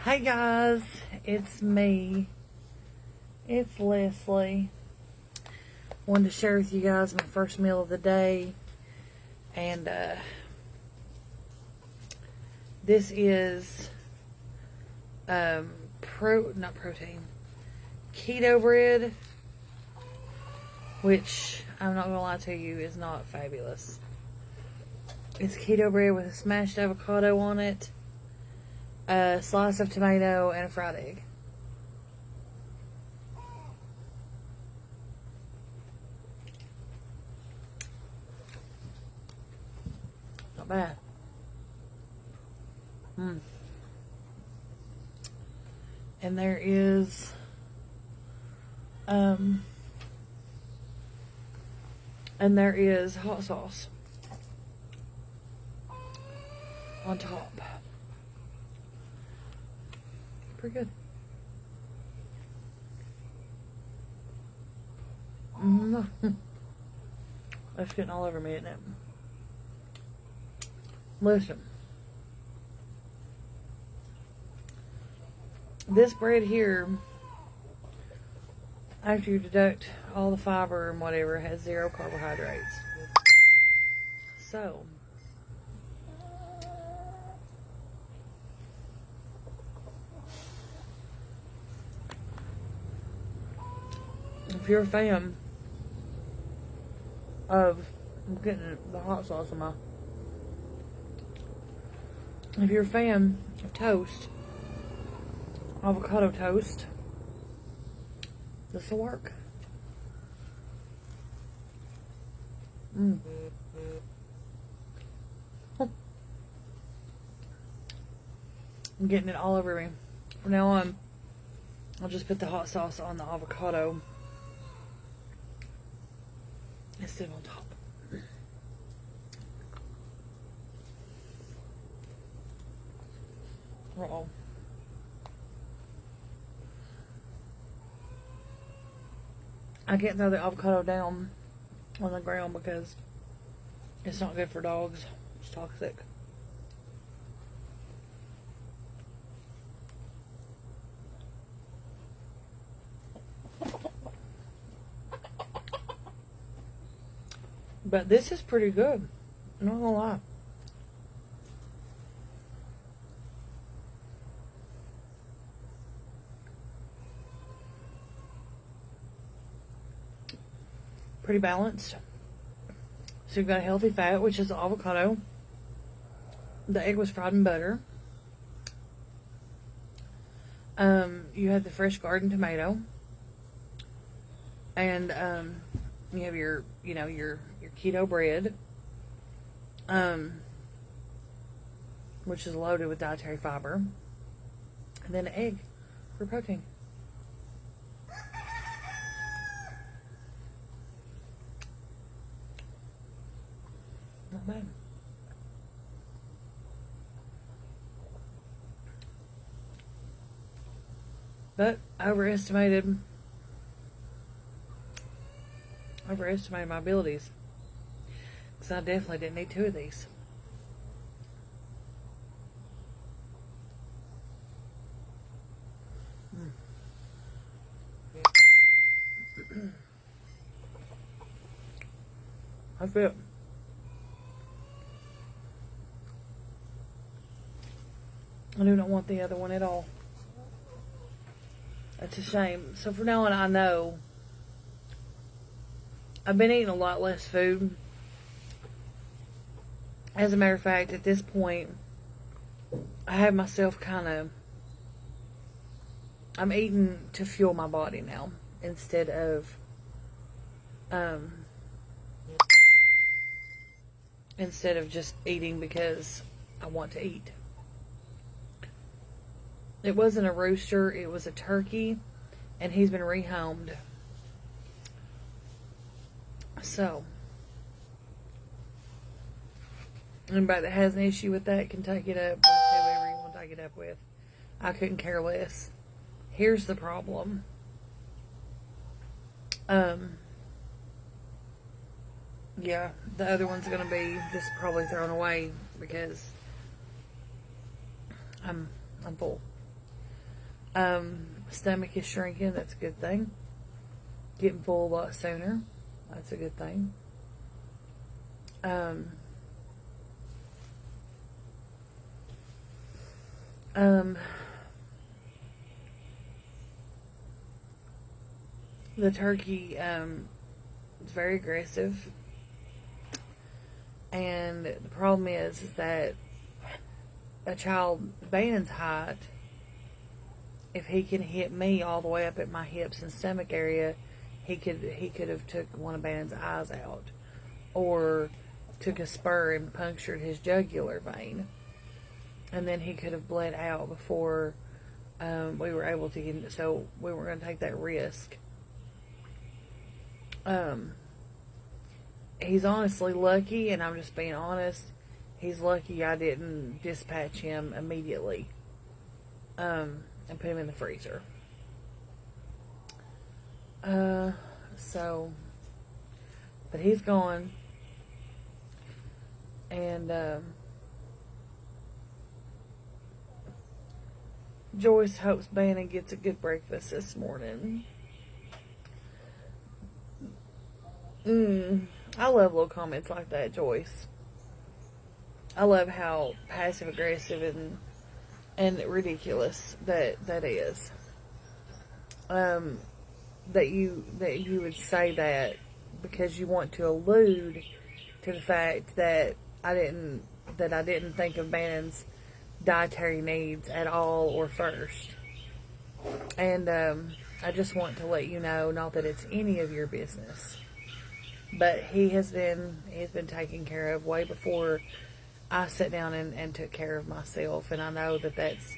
Hey guys, it's me. It's Lesley. Wanted to share with you guys my first meal of the day. And this is not protein, keto bread, which I'm not gonna lie to you is not fabulous. It's keto bread with a smashed avocado on it, a slice of tomato, and a fried egg. Not bad. And there is hot sauce on top. Pretty good. That's getting all over me, isn't it? Listen. This bread here, after you deduct all the fiber and whatever, has 0 carbohydrates. So, if you're a fan of, I'm getting the hot sauce on my, if you're a fan of toast, avocado toast, this will work. I'm getting it all over me. From now on, I'll just put the hot sauce on the avocado instead of on top. Uh-oh. I can't throw the avocado down on the ground because it's not good for dogs. It's toxic. But this is pretty good. I'm not gonna lie. Pretty balanced. So you've got a healthy fat, which is the avocado. The egg was fried in butter. You have the fresh garden tomato. And you have your keto bread. Which is loaded with dietary fiber. And then an egg for protein. Not bad. But I overestimated my abilities. Because I definitely didn't need 2 of these. I feel. I do not want the other one at all. That's a shame. So from now on, I know I've been eating a lot less food. As a matter of fact, at this point, I have myself I'm eating to fuel my body now instead of just eating because I want to eat. It wasn't a rooster, it was a turkey, and he's been rehomed. So, anybody that has an issue with that can take it up with whoever you want to take it up with. I couldn't care less. Here's the problem. Yeah, the other one's going to be just probably thrown away because I'm full. Stomach is shrinking. That's a good thing. Getting full a lot sooner. That's a good thing. The turkey is very aggressive, and the problem is that a child Bannon's height, if he can hit me all the way up at my hips and stomach area, he could have took one of Bannon's eyes out, or took a spur and punctured his jugular vein, and then he could have bled out before we were able to get. So we were going to take that risk. He's honestly lucky, and I'm just being honest. He's lucky I didn't dispatch him immediately, and put him in the freezer. But he's gone, and Joyce hopes Bannon gets a good breakfast this morning. I love little comments like that, Joyce. I love how passive aggressive and ridiculous that is. That you would say that because you want to allude to the fact that I didn't think of Bannon's dietary needs at all or first. And I just want to let you know, not that it's any of your business, but he's been taken care of way before I sat down and took care of myself. And I know that that's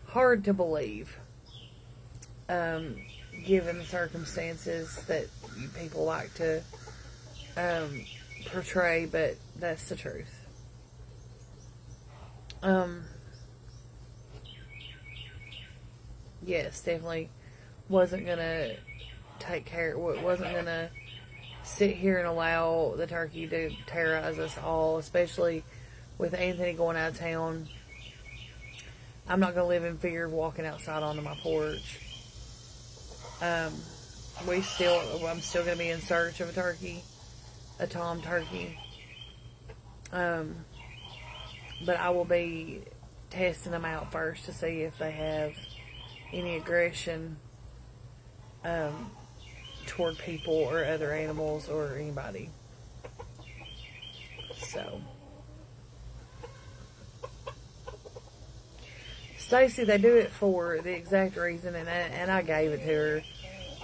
hard to believe, given the circumstances that people like to portray, but that's the truth. Yes, definitely wasn't gonna wasn't gonna sit here and allow the turkey to terrorize us all, especially with Anthony going out of town. I'm not gonna live in fear of walking outside onto my porch. I'm still gonna be in search of a turkey, a tom turkey. But I will be testing them out first to see if they have any aggression toward people or other animals or anybody. So, Stacy, they do it for the exact reason, and I gave it to her.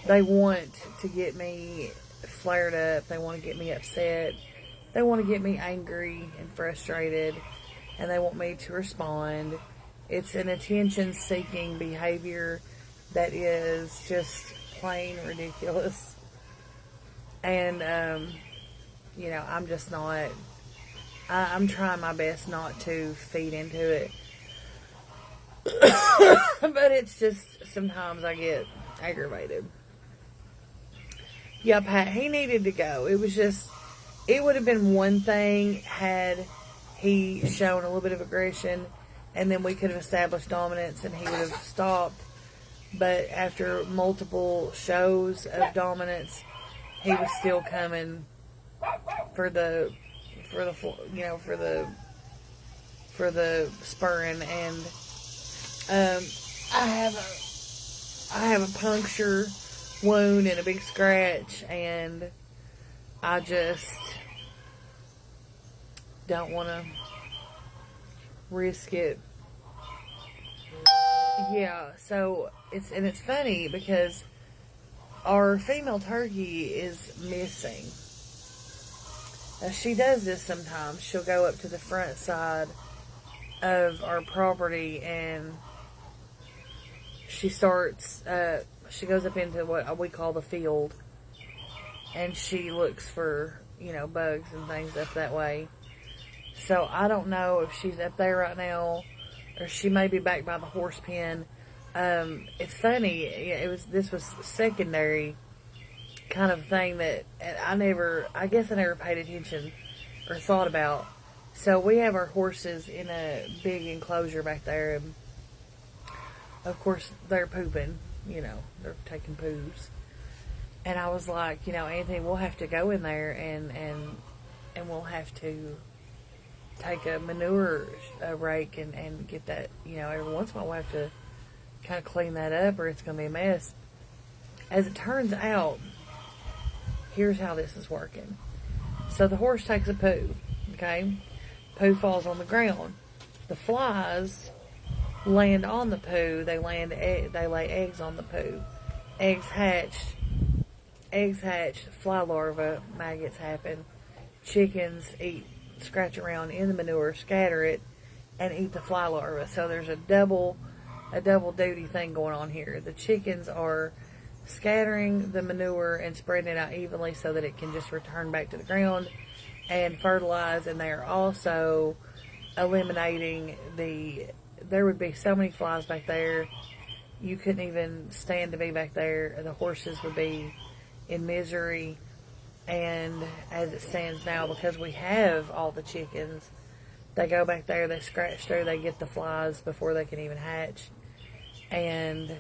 They want to get me flared up. They want to get me upset. They want to get me angry and frustrated, and they want me to respond. It's an attention-seeking behavior that is just plain ridiculous. And, I'm just not... I'm trying my best not to feed into it. But it's just, sometimes I get aggravated. Yeah, Pat, he needed to go. It would have been one thing had he shown a little bit of aggression, and then we could have established dominance and he would have stopped. But after multiple shows of dominance, he was still coming for the spurring. And I have a puncture wound and a big scratch, and I just don't want to risk it. Yeah, so it's funny because our female turkey is missing. Now, she does this sometimes. She'll go up to the front side of our property, and she starts, she goes up into what we call the field, and she looks for, bugs and things up that way. So I don't know if she's up there right now, or she may be back by the horse pen. It's funny. This was secondary kind of thing that I guess I never paid attention or thought about. So we have our horses in a big enclosure back there. of course, they're pooping, they're taking poos. And I was like, Anthony, we'll have to go in there and we'll have to take a manure rake and get that, every once in a while we'll have to kind of clean that up or it's going to be a mess. As it turns out, here's how this is working. So the horse takes a poo, okay? Poo falls on the ground. The flies land on the poo. They lay eggs on the poo. Eggs hatch, fly larvae, maggots happen. Chickens scratch around in the manure, scatter it, and eat the fly larvae. So there's a double duty thing going on here. The chickens are scattering the manure and spreading it out evenly so that it can just return back to the ground and fertilize, and they're also eliminating there would be so many flies back there, you couldn't even stand to be back there. The horses would be in misery. And as it stands now, because we have all the chickens, they go back there, they scratch through, they get the flies before they can even hatch and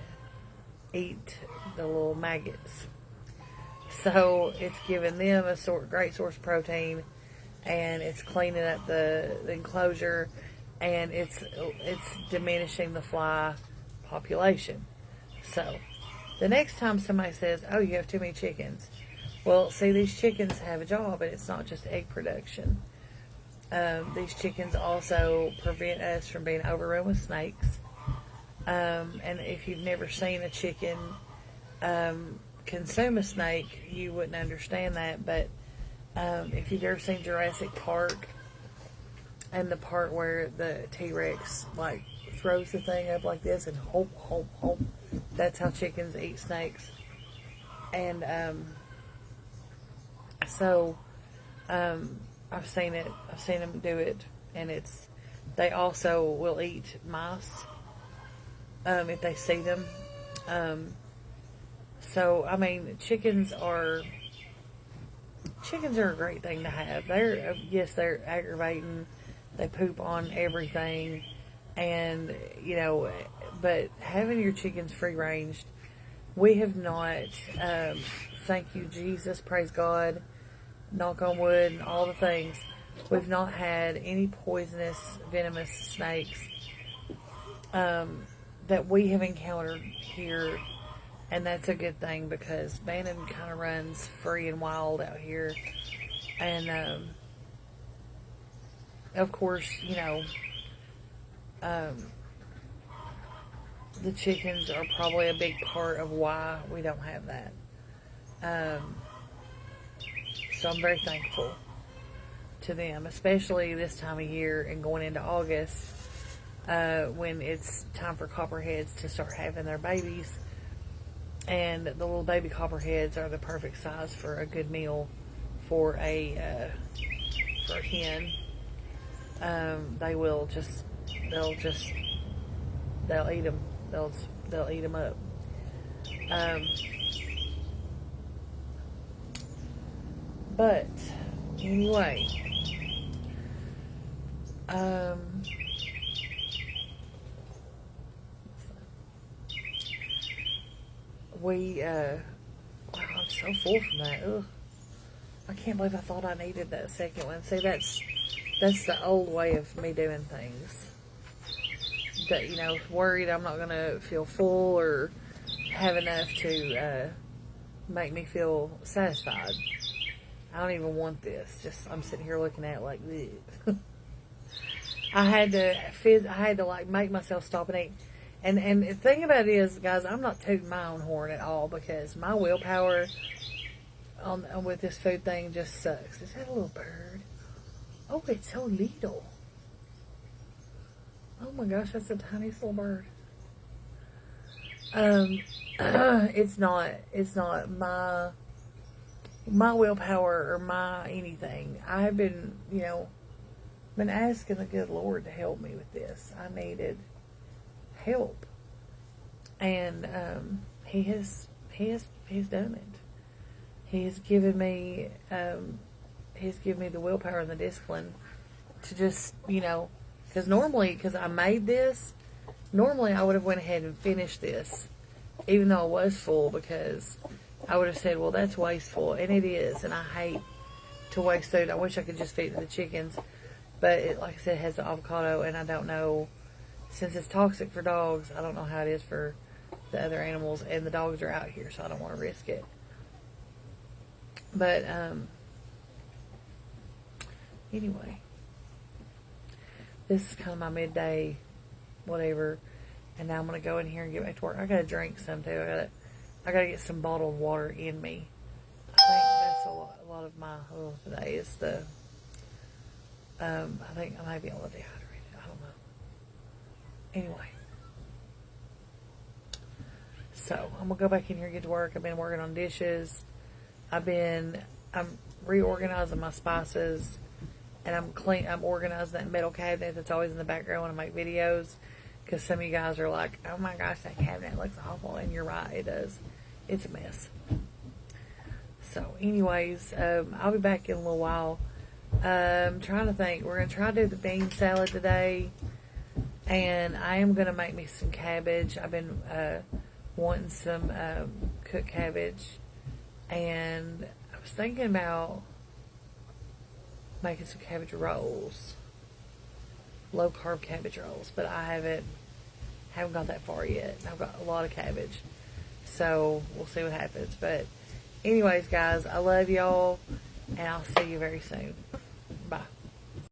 eat the little maggots. So it's giving them a great source of protein, and it's cleaning up the enclosure, and it's diminishing the fly population. So the next time somebody says, oh, you have too many chickens, well, see, these chickens have a job, and it's not just egg production. These chickens also prevent us from being overrun with snakes. And if you've never seen a chicken consume a snake, you wouldn't understand that. But if you've ever seen Jurassic Park and the part where the T-Rex like throws the thing up like this and hope, that's how chickens eat snakes. And so I've seen it. I've seen them do it, and they also will eat mice if they see them. So I mean, chickens are a great thing to have. They're aggravating. They poop on everything, and but having your chickens free ranged, we have not. Thank you, Jesus. Praise God. Knock on wood and all the things. We've not had any poisonous, venomous snakes that we have encountered here, and that's a good thing because Bannon kind of runs free and wild out here, and of course, the chickens are probably a big part of why we don't have that. So I'm very thankful to them, especially this time of year and going into August when it's time for copperheads to start having their babies. And the little baby copperheads are the perfect size for a good meal for a hen. They'll eat them. They'll eat them up. But anyway, wow, I'm so full from that. Ugh. I can't believe I thought I needed that second one. See, that's the old way of me doing things. That, worried I'm not going to feel full or have enough to make me feel satisfied. I don't even want this. I'm sitting here looking at it like this. I had to like make myself stop and eat. And the thing about it is, guys, I'm not tooting my own horn at all because my willpower with this food thing just sucks. Is that a little bird? Oh, it's so little. Oh my gosh, that's the tiniest little bird. It's not my willpower or my anything. I've been asking the good Lord to help me with this. I needed help, and He has done it. He has given me the willpower and the discipline to just because I made this Normally, I would have went ahead and finished this, even though I was full, because I would have said, well, that's wasteful. And it is. And I hate to waste food. I wish I could just feed it to the chickens. But it, like I said, it has the avocado, and I don't know, since it's toxic for dogs, I don't know how it is for the other animals, and the dogs are out here, so I don't want to risk it. But, anyway, this is kind of my midday, whatever, and now I'm going to go in here and get back to work. I got to drink some, too. I got to get some bottled water in me. I think that's a lot of my, today is the, I think I might be a little dehydrated. I don't know. Anyway. So, I'm going to go back in here and get to work. I've been working on dishes. I'm reorganizing my spices. And I'm organizing that metal cabinet that's always in the background when I make videos. Because some of you guys are like, oh my gosh, that cabinet looks awful. And you're right, it does. It's a mess. So, anyways, I'll be back in a little while. I'm trying to think. We're going to try to do the bean salad today. And I am going to make me some cabbage. I've been wanting some cooked cabbage. And I was thinking about making some cabbage rolls. Low carb cabbage rolls. But I haven't got that far yet. I've got a lot of cabbage. So, we'll see what happens. But, anyways, guys, I love y'all. And I'll see you very soon.